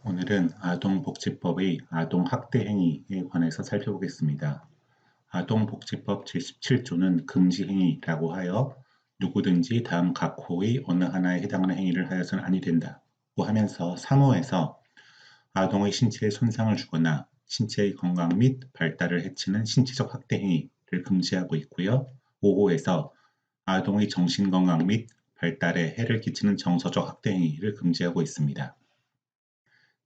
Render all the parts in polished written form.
오늘은 아동복지법의 아동학대 행위에 관해서 살펴보겠습니다. 아동복지법 제17조는 금지행위라고 하여 누구든지 다음 각 호의 어느 하나에 해당하는 행위를 하여서는 아니 된다고 하면서 3호에서 아동의 신체에 손상을 주거나 신체의 건강 및 발달을 해치는 신체적 학대 행위를 금지하고 있고요. 5호에서 아동의 정신건강 및 발달에 해를 끼치는 정서적 학대 행위를 금지하고 있습니다.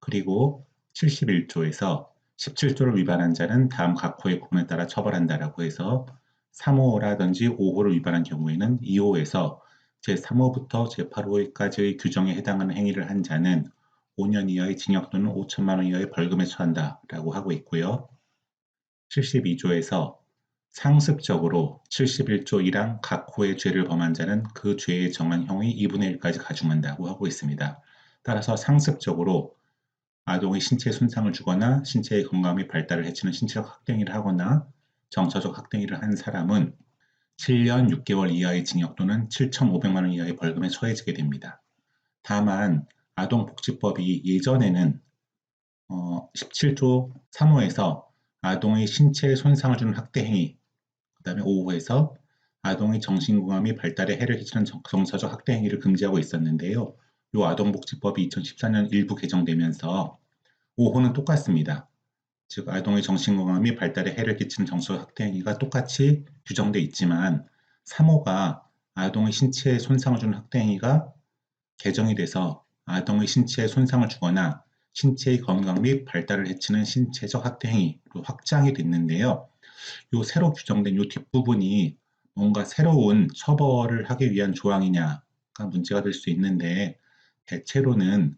그리고 71조에서 17조를 위반한 자는 다음 각 호의 구분에 따라 처벌한다라고 해서 3호라든지 5호를 위반한 경우에는 2호에서 제3호부터 제8호까지의 규정에 해당하는 행위를 한 자는 5년 이하의 징역 또는 5천만 원 이하의 벌금에 처한다라고 하고 있고요. 72조에서 상습적으로 71조 1항 각 호의 죄를 범한 자는 그 죄에 정한 형의 2분의 1까지 가중한다고 하고 있습니다. 따라서 상습적으로 아동의 신체 손상을 주거나 신체의 건강 및 발달을 해치는 신체적 학대행위를 하거나 정서적 학대행위를 한 사람은 7년 6개월 이하의 징역 또는 7,500만 원 이하의 벌금에 처해지게 됩니다. 다만 아동복지법이 예전에는 17조 3호에서 아동의 신체에 손상을 주는 학대행위, 그 다음에 5호에서 아동의 정신건강 및 발달에 해를 끼치는 정서적 학대행위를 금지하고 있었는데요. 이 아동복지법이 2014년 일부 개정되면서 5호는 똑같습니다. 즉 아동의 정신건강 및 발달에 해를 끼치는 정서적 학대행위가 똑같이 규정돼 있지만 3호가 아동의 신체에 손상을 주는 학대행위가 개정이 돼서 아동의 신체에 손상을 주거나 신체의 건강 및 발달을 해치는 신체적 학대행위로 확장이 됐는데요. 요 새로 규정된 요 뒷부분이 뭔가 새로운 처벌을 하기 위한 조항이냐가 문제가 될 수 있는데 대체로는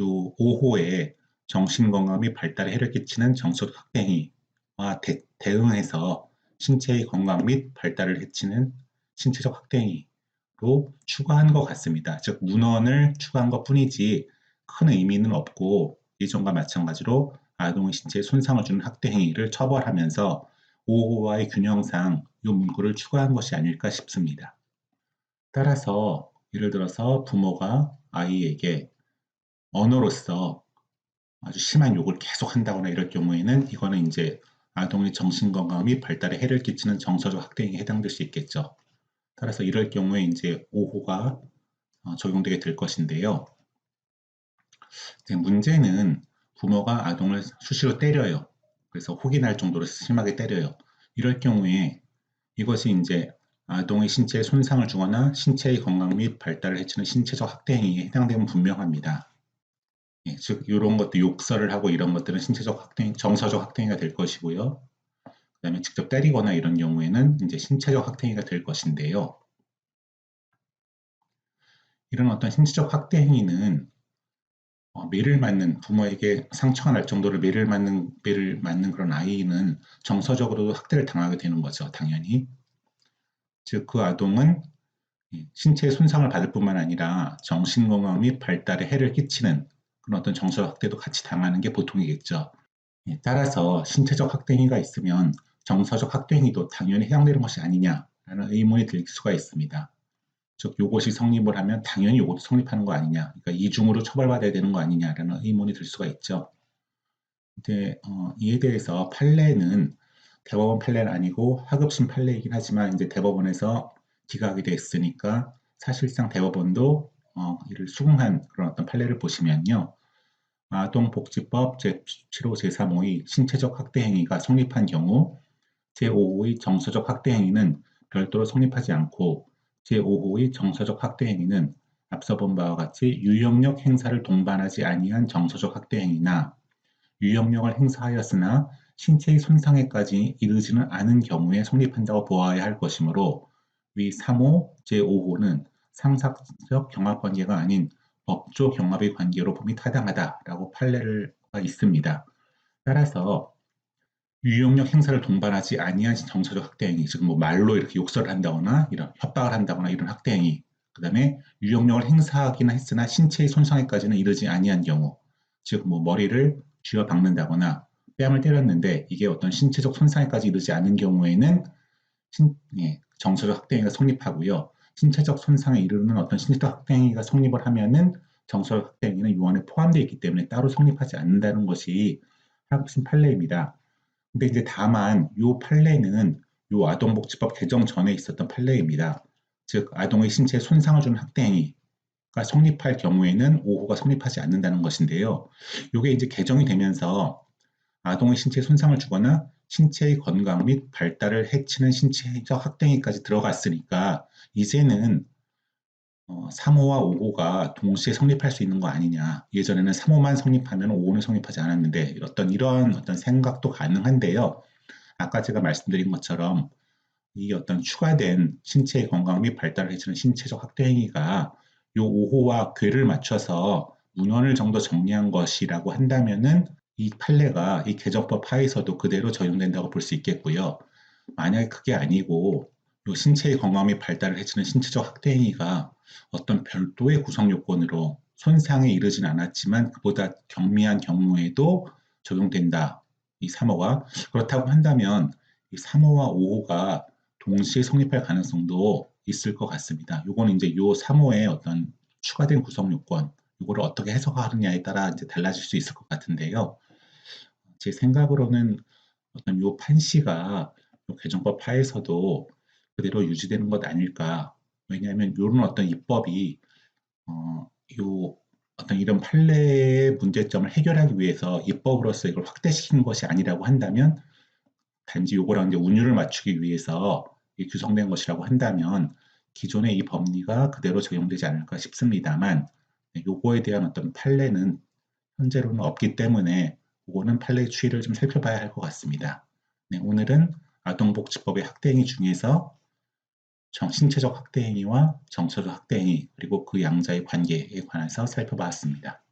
요 5호에 정신건강 및 발달에 해를 끼치는 정서적 학대행위와 대응해서 신체의 건강 및 발달을 해치는 신체적 학대행위로 추가한 것 같습니다. 즉 문헌을 추가한 것 뿐이지 큰 의미는 없고 예전과 마찬가지로 아동의 신체에 손상을 주는 학대행위를 처벌하면서 5호와의 균형상 이 문구를 추가한 것이 아닐까 싶습니다. 따라서 예를 들어서 부모가 아이에게 언어로서 아주 심한 욕을 계속 한다거나 이럴 경우에는 이거는 이제 아동의 정신건강 및 발달에 해를 끼치는 정서적 학대행위에 해당될 수 있겠죠. 따라서 이럴 경우에 이제 5호가 적용되게 될 것인데요. 문제는 부모가 아동을 수시로 때려요. 그래서 혹이 날 정도로 심하게 때려요. 이럴 경우에 이것이 이제 아동의 신체에 손상을 주거나 신체의 건강 및 발달을 해치는 신체적 학대행위에 해당되면 분명합니다. 예, 즉 이런 것도 욕설을 하고 이런 것들은 신체적 학대, 정서적 학대행위가 될 것이고요. 그다음에 직접 때리거나 이런 경우에는 이제 신체적 학대행위가 될 것인데요. 이런 어떤 신체적 학대 행위는 매를 맞는 부모에게 상처가 날 정도로 매를 맞는 그런 아이는 정서적으로도 학대를 당하게 되는 거죠, 당연히. 즉 그 아동은 신체의 손상을 받을 뿐만 아니라 정신건강 및 발달에 해를 끼치는 그런 어떤 정서적 학대도 같이 당하는 게 보통이겠죠. 따라서 신체적 학대 행위가 있으면 정서적 학대 행위도 당연히 해당되는 것이 아니냐라는 의문이 들 수가 있습니다. 즉 요것이 성립을 하면 당연히 요것도 성립하는 거 아니냐, 그러니까 이중으로 처벌받아야 되는 거 아니냐라는 의문이 들 수가 있죠. 근데 이에 대해서 판례는 대법원 판례는 아니고 하급심 판례이긴 하지만 이제 대법원에서 기각이 됐으니까 사실상 대법원도 이를 수긍한 그런 어떤 판례를 보시면요. 아동복지법 제7호 제3호의 신체적 학대 행위가 성립한 경우 제5호의 정서적 학대 행위는 별도로 성립하지 않고 제5호의 정서적 학대 행위는 앞서 본 바와 같이 유형력 행사를 동반하지 아니한 정서적 학대 행위나 유형력을 행사하였으나 신체의 손상에까지 이르지는 않은 경우에 성립한다고 보아야 할 것이므로 위 3호, 제5호는 상사적 경합관계가 아닌 법조 경합의 관계로 봄이 타당하다라고 판례가 있습니다. 따라서 유형력 행사를 동반하지 아니한 정서적 학대행위, 즉 뭐 말로 이렇게 욕설을 한다거나 이런 협박을 한다거나 이런 학대행위, 그 다음에 유형력을 행사하기는 했으나 신체의 손상에까지는 이르지 아니한 경우, 즉 뭐 머리를 쥐어 박는다거나 뺨을 때렸는데 이게 어떤 신체적 손상에까지 이르지 않은 경우에는 정서적 학대행위가 성립하고요. 신체적 손상에 이르는 어떤 신체적 학대행위가 성립을 하면은 정서적 학대 행위는 요 안에 포함되어 있기 때문에 따로 성립하지 않는다는 것이 하급심 판례입니다. 근데 이제 다만 요 판례는 요 아동복지법 개정 전에 있었던 판례입니다. 즉 아동의 신체에 손상을 주는 학대 행위가 성립할 경우에는 5호가 성립하지 않는다는 것인데요. 요게 이제 개정이 되면서 아동의 신체에 손상을 주거나 신체의 건강 및 발달을 해치는 신체적 학대 행위까지 들어갔으니까 이제는 3호와 5호가 동시에 성립할 수 있는 거 아니냐. 예전에는 3호만 성립하면 5호는 성립하지 않았는데 이런 어떤 생각도 가능한데요. 아까 제가 말씀드린 것처럼 이 어떤 추가된 신체의 건강 및 발달을 해치는 신체적 학대 행위가 요 5호와 궤를 맞춰서 문헌을 정도 정리한 것이라고 한다면은 이 판례가 이 개정법 하에서도 그대로 적용된다고 볼 수 있겠고요. 만약에 그게 아니고 요 신체의 건강 및 발달을 해치는 신체적 학대 행위가 어떤 별도의 구성 요건으로 손상에 이르진 않았지만 그보다 경미한 경우에도 적용된다. 이 3호가 그렇다고 한다면 이 3호와 5호가 동시에 성립할 가능성도 있을 것 같습니다. 요거는 이제 요 3호의 어떤 추가된 구성 요건, 요거를 어떻게 해석하느냐에 따라 이제 달라질 수 있을 것 같은데요. 제 생각으로는 어떤 요 판시가 요 개정법 하에서도 그대로 유지되는 것 아닐까. 왜냐하면 요런 어떤 입법이 요 어떤 이런 판례의 문제점을 해결하기 위해서 입법으로서 이걸 확대시킨 것이 아니라고 한다면 단지 요거랑 이제 운율을 맞추기 위해서 규정된 것이라고 한다면 기존의 이 법리가 그대로 적용되지 않을까 싶습니다만 요거에 대한 어떤 판례는 현재로는 없기 때문에 그거는 판례 추이를 좀 살펴봐야 할 것 같습니다. 네, 오늘은 아동복지법의 학대행위 중에서 신체적 학대행위와 정서적 학대행위 그리고 그 양자의 관계에 관해서 살펴봤습니다.